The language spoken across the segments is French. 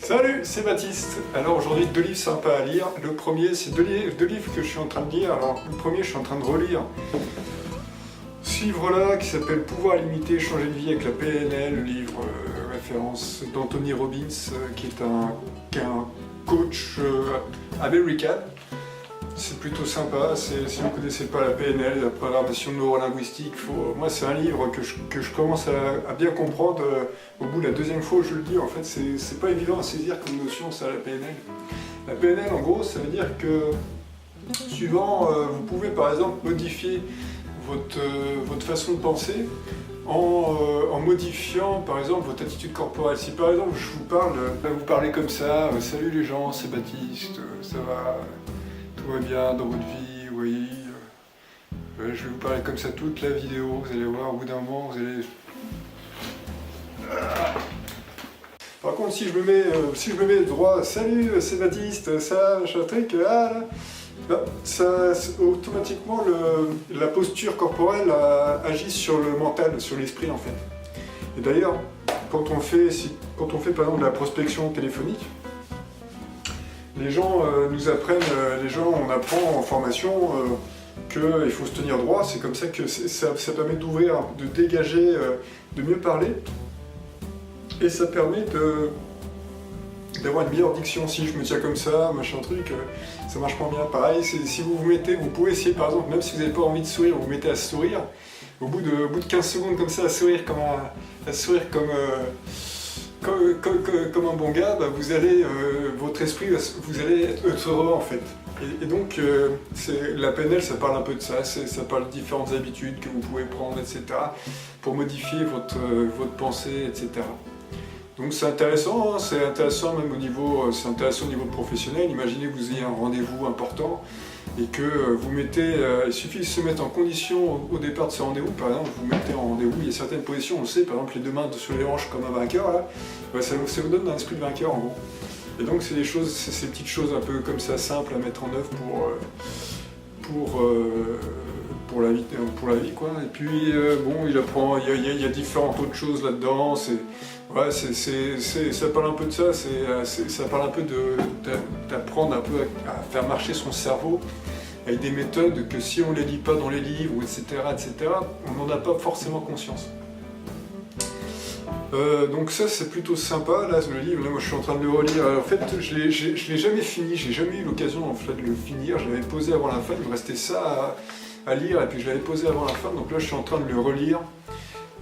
Salut, c'est Baptiste. Alors aujourd'hui, deux livres sympas à lire. Le premier, c'est deux livres que je suis en train de lire. Alors le premier, je suis en train de relire ce livre-là qui s'appelle Pouvoir limité, changer de vie avec la PNL, le livre référence d'Anthony Robbins, qui est un coach américain. C'est plutôt sympa, si vous ne connaissez pas la PNL, la programmation neurolinguistique, moi c'est un livre que je commence à bien comprendre au bout de la deuxième fois où je le lis. En fait, c'est pas évident à saisir comme notion, ça, la PNL. La PNL, en gros, ça veut dire que suivant, vous pouvez par exemple modifier votre façon de penser en modifiant par exemple votre attitude corporelle. Si par exemple je vous parle, vous parlez comme ça, salut les gens, c'est Baptiste, ça va, tout va bien dans votre vie, oui. Je vais vous parler comme ça toute la vidéo, vous allez voir, au bout d'un moment, vous allez... Par contre, si je me mets droit, salut, c'est Baptiste, ça, machin truc, là, automatiquement, la posture corporelle agit sur le mental, sur l'esprit en fait. Et d'ailleurs, quand on fait par exemple de la prospection téléphonique, les gens nous apprennent, on apprend en formation qu'il faut se tenir droit. C'est comme ça que ça permet d'ouvrir, de dégager, de mieux parler, et ça permet d'avoir une meilleure diction. Si je me tiens comme ça, machin truc, ça marche pas bien. Pareil, si vous vous pouvez essayer par exemple, même si vous n'avez pas envie de sourire, vous vous mettez à sourire, au bout de 15 secondes comme ça, à sourire comme un bon gars, vous allez, votre esprit, vous allez être heureux en fait. Et donc, la PNL, ça parle un peu de ça, ça parle de différentes habitudes que vous pouvez prendre, etc., pour modifier votre pensée, etc. Donc c'est intéressant même c'est intéressant au niveau professionnel. Imaginez que vous ayez un rendez-vous important et que vous mettez, il suffit de se mettre en condition au départ de ce rendez-vous. Par exemple, vous mettez en rendez-vous, il y a certaines positions, on le sait, par exemple les deux mains sur les hanches comme un vainqueur, là, ça vous donne un esprit de vainqueur en gros. Et donc c'est ces petites choses un peu comme ça, simples à mettre en œuvre pour la vie quoi. Et puis bon, il y a différentes autres choses là-dedans. Ça parle un peu de ça. Ça parle un peu d'apprendre un peu à faire marcher son cerveau avec des méthodes que si on les lit pas dans les livres, etc., on n'en a pas forcément conscience. Donc ça c'est plutôt sympa, là le livre, là, moi je suis en train de le relire. En fait je l'ai jamais fini, j'ai jamais eu l'occasion en fait de le finir, je l'avais posé avant la fin, il me restait ça à lire et puis je l'avais posé avant la fin, donc là je suis en train de le relire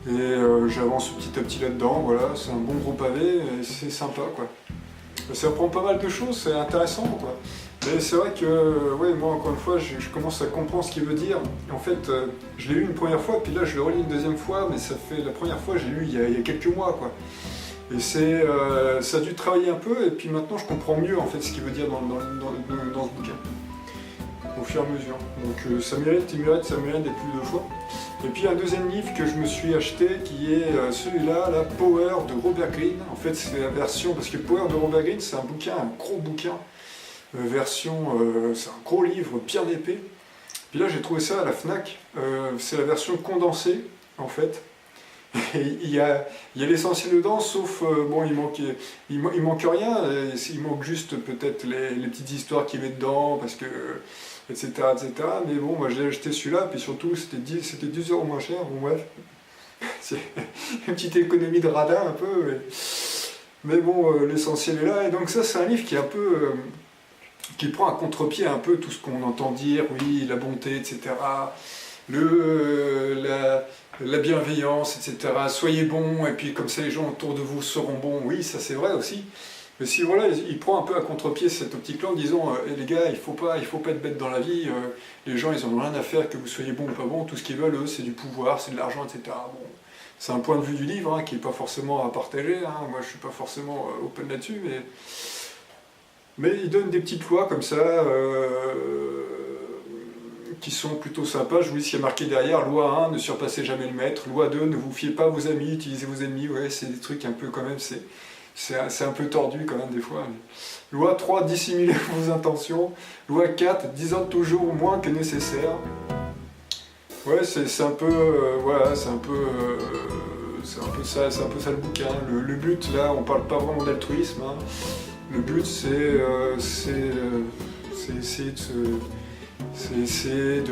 et j'avance petit à petit là-dedans, voilà, c'est un bon gros pavé et c'est sympa quoi. Ça apprend pas mal de choses, c'est intéressant quoi. Mais c'est vrai que, ouais, moi encore une fois, je commence à comprendre ce qu'il veut dire. En fait, je l'ai lu une première fois, puis là je le relis une deuxième fois, mais ça fait la première fois, j'ai lu il y a quelques mois, quoi. Et ça a dû travailler un peu, et puis maintenant je comprends mieux en fait ce qu'il veut dire dans ce bouquin, au fur et à mesure. Donc ça mérite d'être lu 2 fois. Et puis un deuxième livre que je me suis acheté, qui est celui-là, la Power de Robert Greene. En fait, c'est la version, parce que Power de Robert Greene, c'est un gros bouquin. C'est un gros livre bien épais. Puis là j'ai trouvé ça à la Fnac, c'est la version condensée en fait. Et il y a l'essentiel dedans, sauf bon il manque rien, il manque juste peut-être les petites histoires qu'il met dedans, parce que etc. Mais bon, moi j'ai acheté celui-là, puis surtout c'était 10 € moins cher, bon bref. C'est une petite économie de radin un peu, mais bon l'essentiel est là, et donc ça c'est un livre qui est un peu... qui prend à contre-pied un peu tout ce qu'on entend dire, oui, la bonté, etc., la bienveillance, etc., soyez bons, et puis comme ça les gens autour de vous seront bons, oui, ça c'est vrai aussi, mais si voilà, il prend un peu à contre-pied cette optique-là en disant, les gars, il faut pas être bête dans la vie, les gens ils en ont rien à faire que vous soyez bon ou pas bon, tout ce qu'ils veulent, eux, c'est du pouvoir, c'est de l'argent, etc., bon, c'est un point de vue du livre, hein, qui n'est pas forcément à partager, hein, moi je suis pas forcément open là-dessus, mais il donne des petites lois comme ça, qui sont plutôt sympas. Je vous dis ce qu'il y a marqué derrière. Loi 1, ne surpassez jamais le maître. Loi 2, ne vous fiez pas à vos amis, utilisez vos ennemis. Ouais, c'est des trucs un peu quand même, c'est un peu tordu quand même des fois. Loi 3, dissimulez vos intentions. Loi 4, disons toujours moins que nécessaire. Ouais, c'est un peu, voilà, c'est un peu ça le bouquin. Le but, là, on parle pas vraiment d'altruisme, hein. Le but, c'est essayer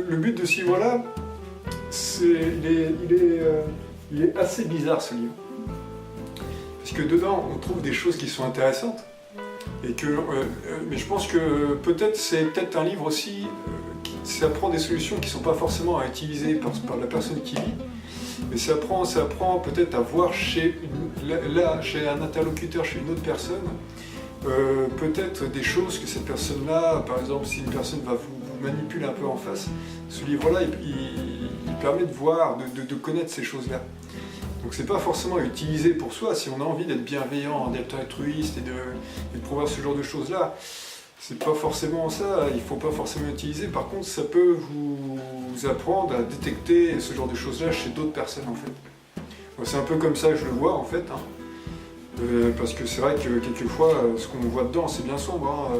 le but de ce livre-là, il est assez bizarre, ce livre. Parce que dedans, on trouve des choses qui sont intéressantes. Mais je pense que c'est peut-être un livre aussi, ça prend des solutions qui ne sont pas forcément à utiliser par la personne qui lit, mais ça apprend peut-être à voir chez un interlocuteur, chez une autre personne, peut-être des choses que cette personne-là, par exemple, si une personne va vous manipuler un peu en face, ce livre-là, il permet de voir, de connaître ces choses-là. Donc c'est pas forcément utilisé pour soi, si on a envie d'être bienveillant, d'être altruiste et de pouvoir ce genre de choses-là. C'est pas forcément ça, il faut pas forcément utiliser. Par contre, ça peut vous apprendre à détecter ce genre de choses-là chez d'autres personnes en fait. C'est un peu comme ça que je le vois en fait. Parce que c'est vrai que quelquefois, ce qu'on voit dedans, c'est bien sombre.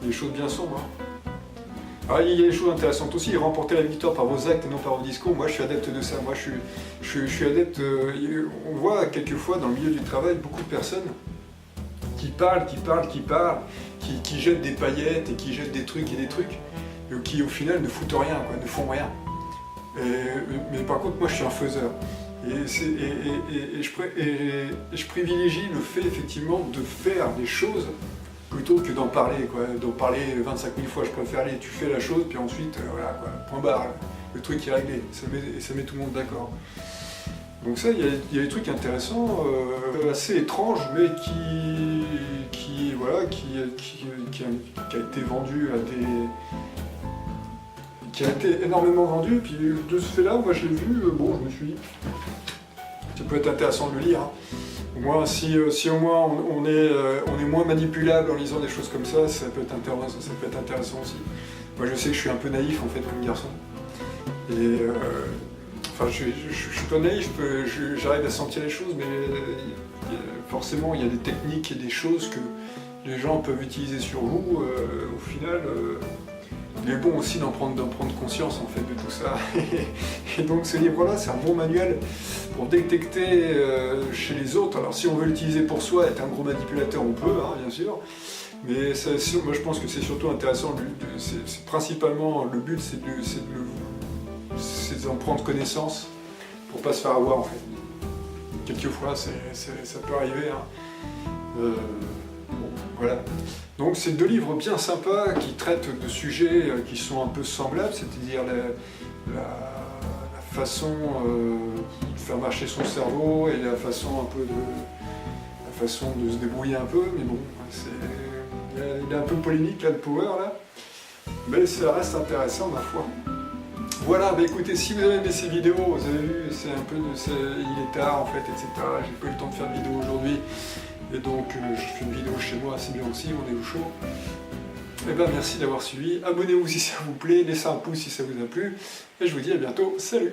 Des choses bien sombres. Alors, il y a des choses intéressantes aussi, remporter la victoire par vos actes et non par vos discours. Moi je suis adepte de ça, moi je suis adepte, on voit quelquefois dans le milieu du travail beaucoup de personnes qui parlent, qui jettent des paillettes et qui jettent des trucs, qui au final ne foutent rien, quoi, ne font rien. Mais par contre moi je suis un faiseur. Et je privilégie le fait effectivement de faire des choses plutôt que d'en parler, quoi. D'en parler 25 000 fois, je préfère aller, tu fais la chose, puis ensuite, voilà, quoi, point barre, le truc est réglé, ça met tout le monde d'accord. Donc ça, il y a des trucs intéressants, assez étranges, mais qui a été vendu qui a été énormément vendu, puis de ce fait-là, moi je l'ai vu, bon, je me suis dit, ça peut être intéressant de le lire, hein. Au moins, si au moins on est moins manipulable en lisant des choses comme ça peut être intéressant aussi. Moi je sais que je suis un peu naïf en fait comme garçon. Et enfin je suis pas naïf, j'arrive à sentir les choses, mais forcément il y a des techniques et des choses que les gens peuvent utiliser sur vous. Au final, il est bon aussi d'en prendre conscience en fait de tout ça. Et donc ce livre-là, c'est un bon manuel pour détecter chez les autres. Alors si on veut l'utiliser pour soi, être un gros manipulateur, on peut, hein, bien sûr. Mais moi je pense que c'est surtout intéressant, c'est principalement le but, c'est d'en prendre connaissance pour pas se faire avoir en fait. Quelquefois ça peut arriver, hein. Bon, voilà. Donc c'est deux livres bien sympas qui traitent de sujets qui sont un peu semblables, c'est-à-dire la façon de faire marcher son cerveau et la façon de se débrouiller un peu, mais bon, il est un peu polémique là, le Power là, mais ça reste intéressant ma foi. Voilà, bah écoutez, si vous avez aimé ces vidéos, vous avez vu, il est tard en fait, etc. J'ai pas eu le temps de faire de vidéo aujourd'hui. Et donc je fais une vidéo chez moi, c'est bien aussi, on est au chaud. Et ben merci d'avoir suivi, abonnez-vous si ça vous plaît, laissez un pouce si ça vous a plu, et je vous dis à bientôt, salut!